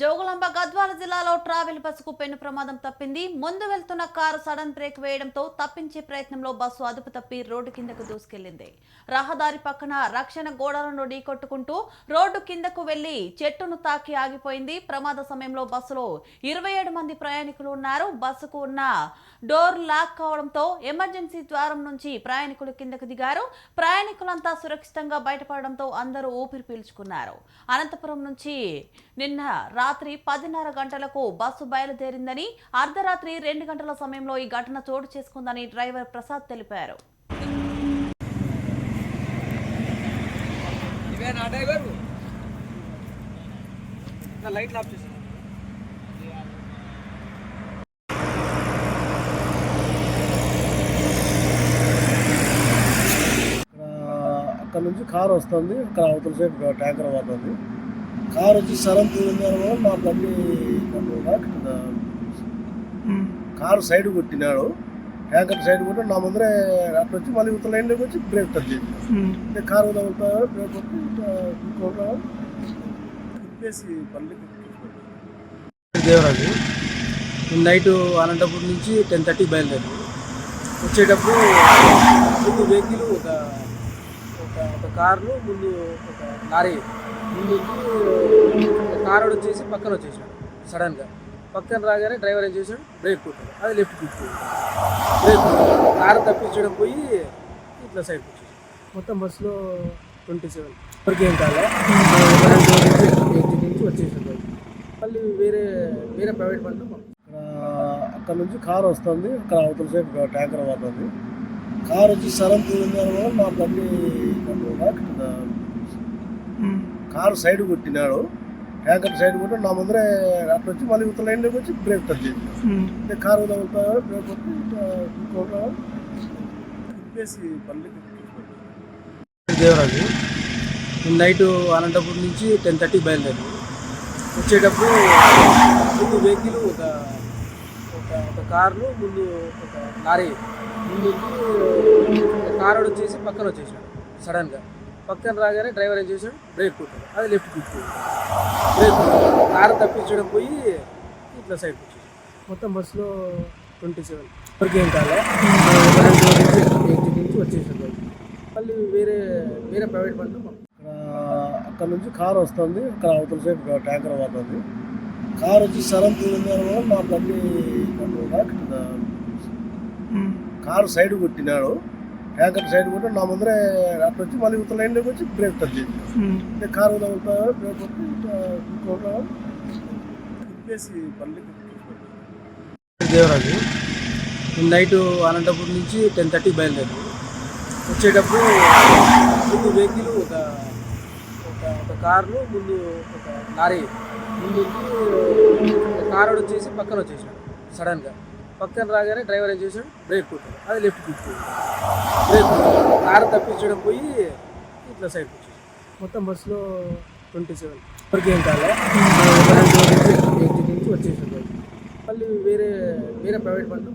జోగులాంబ గద్వాల జిల్లాలో ట్రావెల్ బస్సుకు పెను ప్రమాదం తప్పింది. ముందు వెళ్తున్న కారు సడన్ బ్రేక్ వేయడంతో తప్పించే ప్రయత్నంలో బస్సు అదుపు తప్పి రోడ్డు కిందకు దూసుకెళ్లింది. రహదారి పక్కన రక్షణ గోడలను ఢీకొట్టుకుంటూ రోడ్డు కిందకు వెళ్లి చెట్టును తాకి ఆగిపోయింది. ప్రమాద సమయంలో బస్సులో 27 మంది ప్రయాణికులు ఉన్నారు. బస్సుకు ఉన్న డోర్ లాక్ కావడంతో ఎమర్జెన్సీ ద్వారం నుంచి ప్రయాణికులు కిందకు దిగారు. ప్రయాణికులంతా సురక్షితంగా బయటపడడంతో అందరూ ఊపిరి పీల్చుకున్నారు. అనంతపురం నుంచి నిన్న రాత్రి 10:30 గంటలకు బస్సు బయలుదేరిందని, అర్ధరాత్రి 2 గంటల సమయంలో ఈ ఘటన చోటు చేసుకుందని డ్రైవర్ ప్రసాద్ తెలిపారు. అక్కడ నుంచి కారు వస్తుంది. అక్కడ అవతల సైడ్ ట్యాంకర్ పోతుంది. కారు వచ్చి సడన్ తిరిగిన మా బండి కారు సైడ్ కొట్టినాడు. ట్యాంకర్ సైడ్ కొట్టి నా ముందరే అక్కడ వచ్చి మళ్ళీ ఇవతల లైన్లోకి వచ్చి బ్రేక్ తగ్గింది. కారు తగులుతాడు, బ్రేక్ కొట్టి తిప్పేసి బండి దేవరాజు నైట్ అనంతపురం నుంచి 10:30 బయలుదేరి వచ్చేటప్పుడు ముందు వెహికల్ ఒక కారు, ముందు ఒక లారీ ముందు కారు వచ్చేసి పక్కన వచ్చేసాడు. సడన్గా పక్కన రాగానే డ్రైవర్ ఏం చేశాడు, బ్రేక్ కొట్టాడు. అది లెఫ్ట్ తీసుకుంది. బ్రేక్ కారు తప్పించడం పోయి ఇట్లా సైడ్ వచ్చేసాడు. మొత్తం బస్సులో 27 వరకు ఏం కాలే. నుంచి వచ్చేసాడు. మళ్ళీ వేరే ప్రైవేట్ బండ్లు అక్కడ నుంచి కారు వస్తుంది. అక్కడ అవతల సైడ్ ట్యాంకర్ పోతుంది. కారు వచ్చి సడన్ తిరిగిన మా బండి కారు సైడ్ కొట్టినాడు. ట్యాంకర్ సైడ్ కొట్టి నా ముందరే అక్కడ వచ్చి మళ్ళీ ఇవతల లైన్లోకి వచ్చి బ్రేక్ తగ్గింది. కారు తగులుతాడు, బ్రేక్ కొట్టి తిప్పేసి బండి దేవరాజు నైట్ అనంతపురం నుంచి 10:30 బయలుదేరి వచ్చేటప్పుడు ముందు వెహికల్ ఒక కారు, ముందు ఒక లారీ ముందు కారు వచ్చేసి పక్కన వచ్చేసాడు. సడన్గా పక్కన రాగానే డ్రైవర్ ఏం చేశాడు, బ్రేక్ కొట్టాడు. అది లెఫ్ట్ తీసుకుంది. బ్రేక్ కారు తప్పించడం పోయి ఇట్లా సైడ్ వచ్చేసాడు. మొత్తం బస్సులో 27 వరకు ఏం కాలే. నుంచి వచ్చేసాడు. మళ్ళీ వేరే ప్రైవేట్ బండ్లు అక్కడ నుంచి కారు వస్తుంది. అక్కడ అవతల సైడ్ ట్యాంకర్ పోతుంది. కారు వచ్చి సడన్ తిరిగిన మా బండి కారు సైడ్ కొట్టినాడు. ట్యాంకర్ సైడ్ కొట్టి నా ముందరే అక్కడ వచ్చి మళ్ళీ ఇవతల లైన్లోకి వచ్చి బ్రేక్ తగ్గింది. కారు తగులుతాడు, బ్రేక్ కొట్టి తిప్పేసి బండి దేవరాజు నైట్ అనంతపురం నుంచి 10:30 బయలుదేరి వచ్చేటప్పుడు ముందు వెహికల్ ఒక కారు, ముందు ఒక లారీ ముందు కారు వచ్చేసి పక్కన వచ్చేసాడు. సడన్గా పక్కన రాగానే డ్రైవర్ ఏం చేశాడు, బ్రేక్ కొట్టాడు. అది లెఫ్ట్ తీసుకుంది. బ్రేక్ కారు తప్పించడం పోయి ఇట్లా సైడ్ వచ్చేసాడు. మొత్తం బస్సులో 27 వరకు ఏం కాలే. నుంచి వచ్చేసాడు. మళ్ళీ వేరే ప్రైవేట్ బండ్లు